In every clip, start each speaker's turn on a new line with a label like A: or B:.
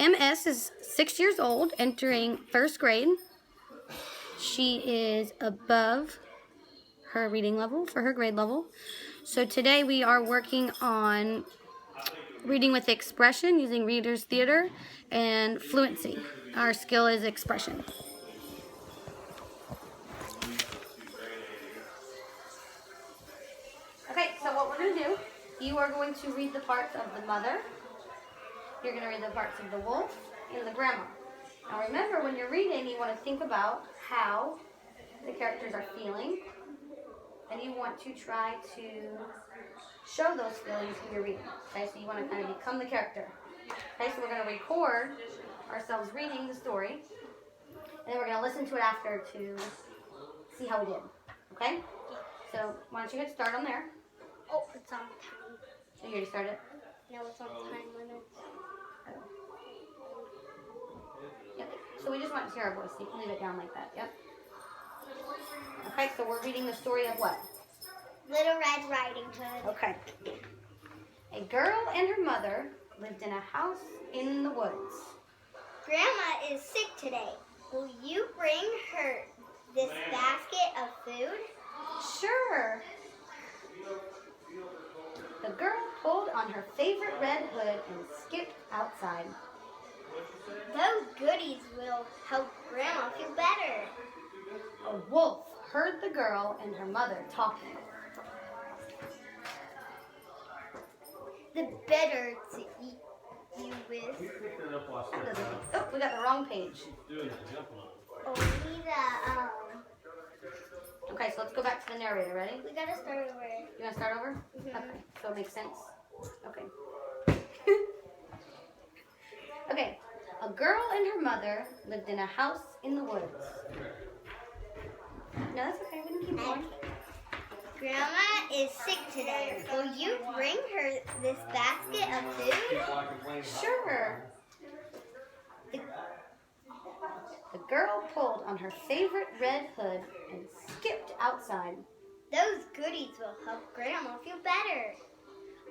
A: MS is 6 years old, entering first grade. She is above her reading level for her grade level. So today we are working on reading with expression using Reader's Theater and fluency. Our skill is expression. Okay, so what we're going to do, you are going to read the parts of the mother. You're going to read the parts of the wolf and the grandma. Now remember, when you're reading, you want to think about how the characters are feeling, and you want to try to show those feelings when you're reading. Okay, so you want to kind of become the character. Okay, so we're going to record ourselves reading the story, and then we're going to listen to it after to see how we did. Okay? So why don't you hit start on there?
B: Oh, it's on time.
A: So you already started?
B: No, it's on time limit.
A: Oh. Yep. So we just want to hear our voice. So you can leave it down like that. Yep. Okay, so we're reading the story of what?
B: Little Red Riding Hood.
A: Okay. A girl and her mother lived in a house in the woods.
B: Grandma is sick today. Will you bring her this basket of food?
A: Sure. The girl pulled on her favorite red hood and skipped outside.
B: Those goodies will help Grandma feel better.
A: A wolf heard the girl and her mother talking.
B: The better to eat you with.
A: Oh, we got the wrong page.
B: Only the,
A: Okay, so let's go back to the narrator. Ready?
B: we gotta start over.
A: You want to start over?
B: Mm-hmm.
A: Okay, so it makes sense. Okay. Okay. A girl and her mother lived in a house in the woods. No, that's okay. We can keep going.
B: Grandma is sick today. Will you bring her this basket of food?
A: Sure. The girl pulled on her favorite red hood and skipped outside.
B: Those goodies will help Grandma feel better.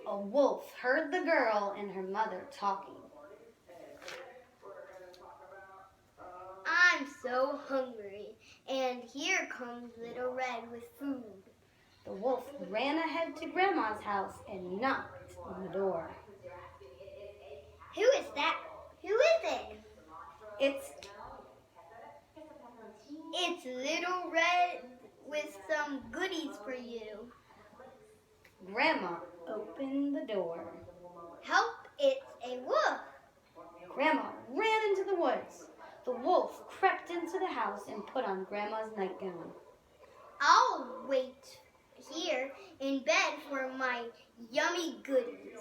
A: A wolf heard the girl and her mother talking.
B: I'm so hungry, and here comes Little Red with food.
A: The wolf ran ahead to Grandma's house and knocked on the door.
B: Who is that? Who is it? It's Little Red with some goodies for you.
A: Grandma opened the door.
B: Help, it's a wolf.
A: Grandma ran into the woods. The wolf crept into the house and put on Grandma's nightgown.
B: I'll wait here in bed for my yummy goodies.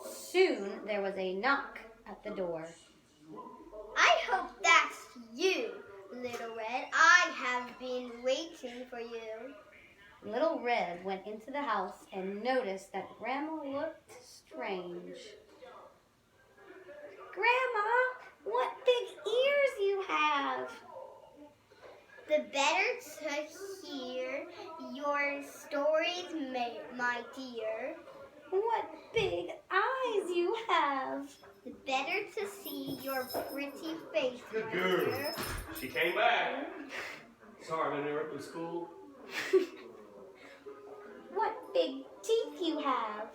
A: Soon there was a knock at the door.
B: I hope that's you, Little Red. I have been waiting for you.
A: Little Red went into the house and noticed that Grandma looked strange. Grandma, what big ears you have!
B: The better to hear your stories, my dear.
A: What big eyes you have!
B: The better to see your pretty face,
C: Good
B: my
C: girl.
B: dear.
C: She came back. Sorry, I'm interrupting school.
A: What big teeth you have!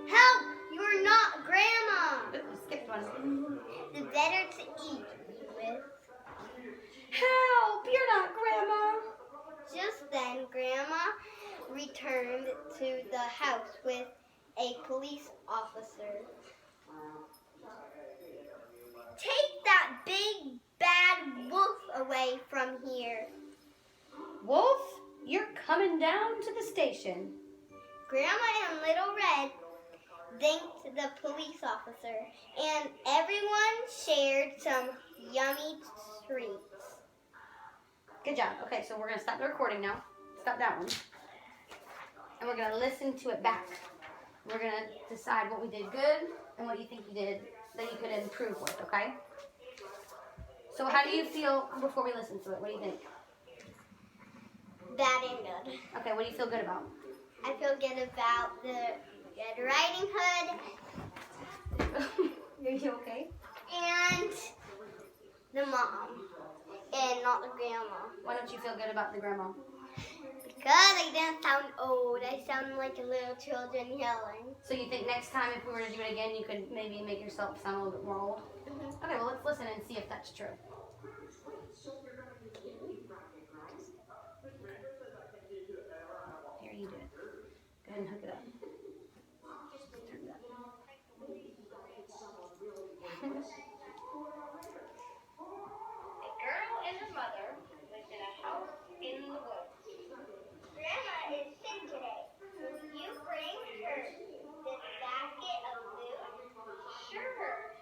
B: Help! You're not Grandma!
A: Oops, we skipped one.
B: The better to eat you with.
A: Help! You're not Grandma!
B: Just then, Grandma returned to the house with a police officer. Take that big bad wolf away from here.
A: Wolf, you're coming down to the station.
B: Grandma and Little Red thanked the police officer, and everyone shared some yummy treats.
A: Good job. Okay, so we're going to stop the recording now. Stop that one. And we're going to listen to it back. We're going to decide what we did good and what you think you did that you could improve with, okay? So how do you feel before we listen to it? What do you think?
B: Bad and good.
A: Okay, what do you feel good about?
B: I feel good about the Red Riding Hood
A: Are you okay?
B: and the mom and not the grandma.
A: Why don't you feel good about the grandma?
B: Because I didn't sound old. I sound like a little children yelling.
A: So you think next time if we were to do it again, you could maybe make yourself sound a little bit more old?
B: Mm-hmm.
A: Okay, well let's listen and see if that's true. Here, you do it. Go ahead and hook it up. Turn it up.
D: A girl and her mother lived in a house in the woods.
B: Grandma is sick today. Will you bring her this basket of food?
D: Sure.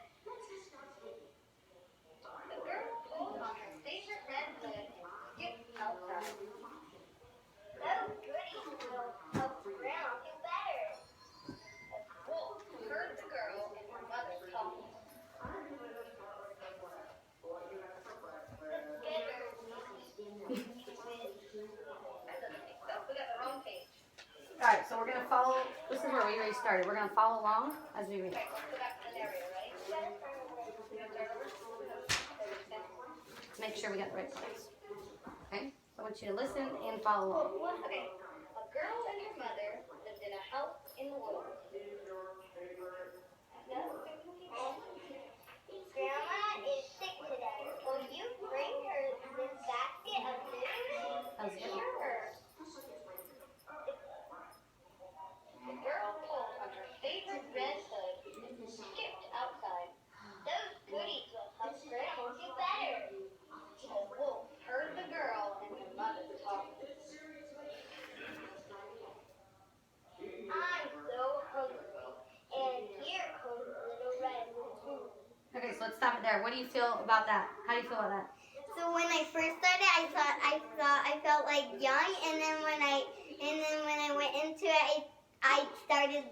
D: The girl pulled on her favorite red hood and skipped outside.
B: Those goodies will help Grandma do better.
D: A wolf heard the girl and her mother talking. That doesn't make sense. We got the wrong page.
A: Alright, so we're going to follow, this is where we already started. We're going to follow along as we read.
D: Okay, let's go back to the narrator, right?
A: Make sure we got the right place. Okay? So I want you to listen and follow along.
D: Okay. A girl and her mother lived in a house in the woods.
B: Grandma is sick today. Will you bring her this basket of food?
A: That was good.
D: Sure. The girl pulled on her favorite red hood and skipped outside.
B: Those goodies will help Grandma do better.
D: A wolf heard the girl and her mother talking.
B: I'm so hungry. And here comes Little Red with food.
A: Okay, so let's stop it there. What do you feel about that? How do you feel about that?
B: So when I first started, I felt like young, and then when I went into it, I started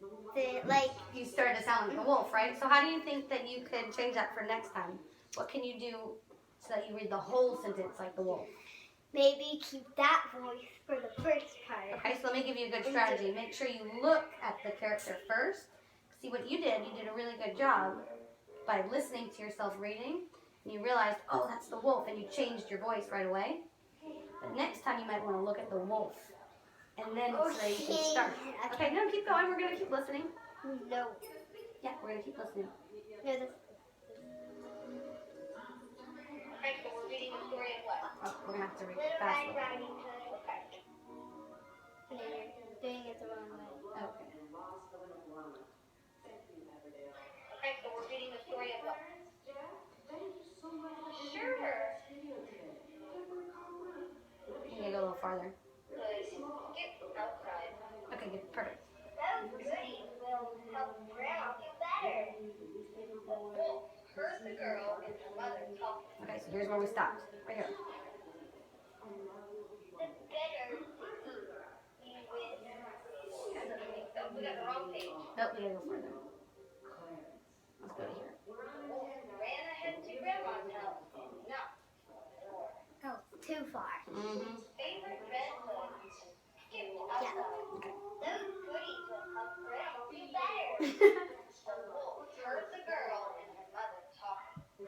B: to like.
A: You started to sound like the wolf, right? So how do you think that you could change that for next time? What can you do so that you read the whole sentence like the wolf?
B: Maybe keep that voice for the first part.
A: Okay, so let me give you a good strategy. Make sure you look at the character first. See what you did a really good job by listening to yourself reading. And you realized, oh, that's the wolf, and you changed your voice right away. But next time you might want to look at the wolf. And then so that you can start. Okay, no, keep going. We're going to keep listening.
B: No.
A: Yeah, we're going to keep listening.
B: No, this.
D: Okay, so we're reading the story of what?
A: Oh, we're going to have to read
B: Little
A: fast.
B: Red Riding Hood.
D: Okay.
B: No, you're doing it the wrong way.
A: Okay.
D: Okay, so we're reading the story of what? Sure.
A: You need to go a little farther.
D: Good. Skip outside.
A: Okay, good. Perfect.
B: Those goodies will help Grandma do better.
D: A wolf heard the girl and her mother talking.
A: Okay, so here's where we stopped. Right here.
B: The better you with.
D: That doesn't make sense. We got the wrong page.
A: Nope, we gotta go further. Let's go to here.
D: Wolf ran ahead to Grandma's house and knocked on the door.
B: Oh, too far.
A: Mm-hmm.
D: Favorite red hood and skipped outside.
A: Okay.
B: Those goodies will help Grandma do better.
D: A wolf heard the girl and her mother talking.
B: I'm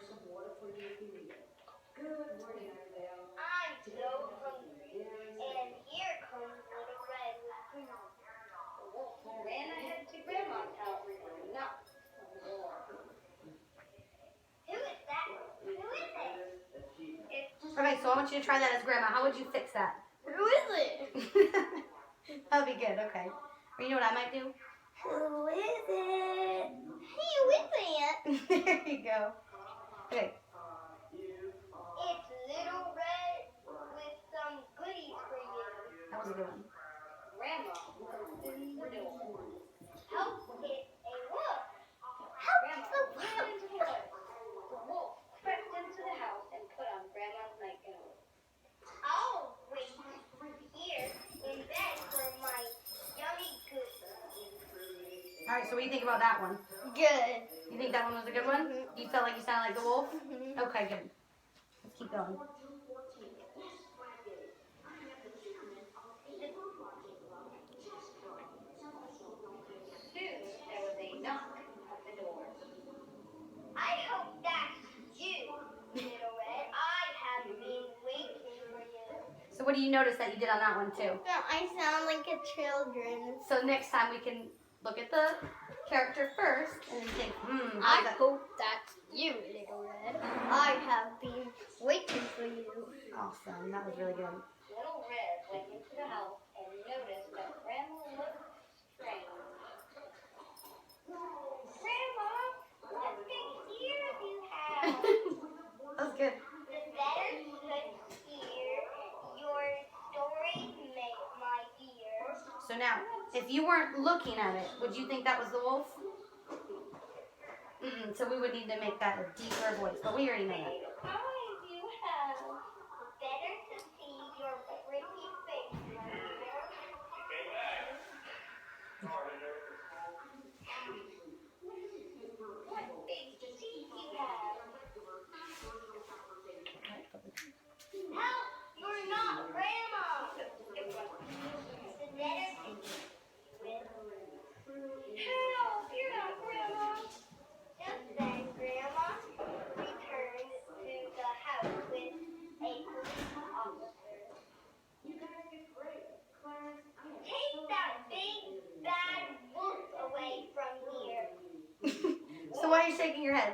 B: so hungry. And here comes Little Red with food.
D: The wolf ran ahead to Grandma's house and knocked on the door.
B: Who is that? Who is it?
A: Okay, so I want you to try that as grandma. How would you fix that?
B: Who is it?
A: That'll be good, okay. Or you know what I might do?
B: Who is it? Hey, who is it?
A: There you go. Okay.
B: It's Little Red with some goodies for you.
A: That was a good one.
D: Grandma opened the door.
B: Help, it's a wolf.
D: Grandma ran into the woods. The wolf crept into the house and put on Grandma's nightgown.
B: I'll wait here in bed for my yummy goodies.
A: All right, so what do you think about that one?
B: Good.
A: You think that one was a good one? You felt like you sounded like the wolf?
B: Mhm.
A: Okay, good. Let's keep going. what do you notice that you did on that one too?
B: No, I sound like a children.
A: So next time we can look at the character first and then think, how's that?
B: hope that's you, Little Red. I have been waiting for you.
A: Awesome. That was really good.
D: Little Red went into the house and noticed that Grandma looked strange. Grandma, what big ears you have?
A: That was good.
D: The better could hear your story, my dear.
A: So now, if you weren't looking at it, would you think that was the wolf? So we would need to make that a deeper voice, but we already know that.
D: Big eyes you have. Better to see your pretty face, my dear. What big teeth you have. No, you're not Grandma. The better help, you're not Grandma. Just then, Grandma returned to the house with a police officer. Take that big, bad wolf away from here.
A: So why are you shaking your head?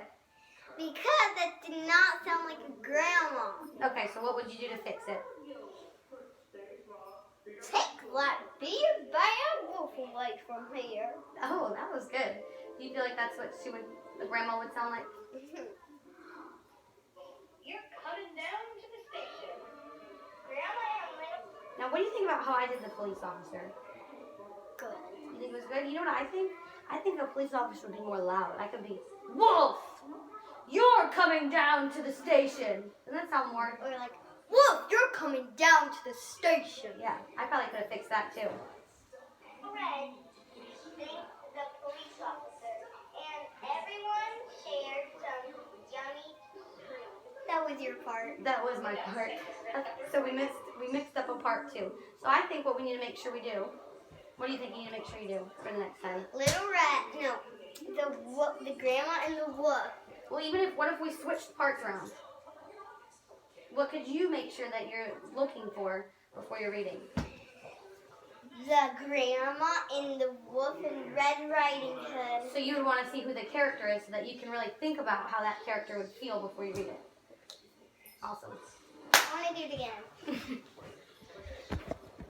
B: Because that did not sound like a grandma.
A: Okay, so what would you do to fix it?
B: Take that big, bad wolf away from here.
A: Oh, that was good. Do you feel like that's what the grandma would sound like?
D: You're coming down to the station. Grandma and Little
A: Now, what do you think about how I did the police officer?
B: Good.
A: You think it was good? You know what I think? I think a police officer would be more loud. I could be, Wolf! You're coming down to the station. Doesn't that sound more?
B: Or like, Wolf, you're coming down to the station.
A: Yeah, I probably could have fixed that too.
D: Red thanked the police officer, and everyone shared some yummy treats.
B: That was your part.
A: That was my part. So we mixed up a part too. So I think what we need to make sure we do. What do you think you need to make sure you do for the next time?
B: Little Red, no, the grandma and the wolf.
A: Well, what if we switched parts around? What could you make sure that you're looking for before you're reading?
B: The grandma and the wolf in Red Riding Hood.
A: So you would want to see who the character is so that you can really think about how that character would feel before you read it. Awesome.
B: I want to do it again.